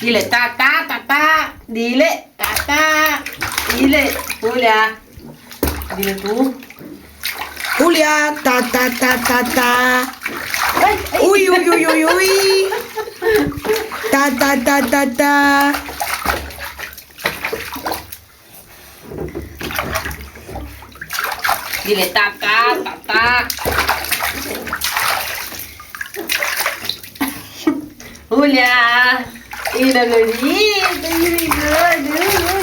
Dile, tata. Dile, tata. Dile, Julia. Dile tú. Julia, ta. Ay. Uy. Ta. Dile, tata. Julia. Very good.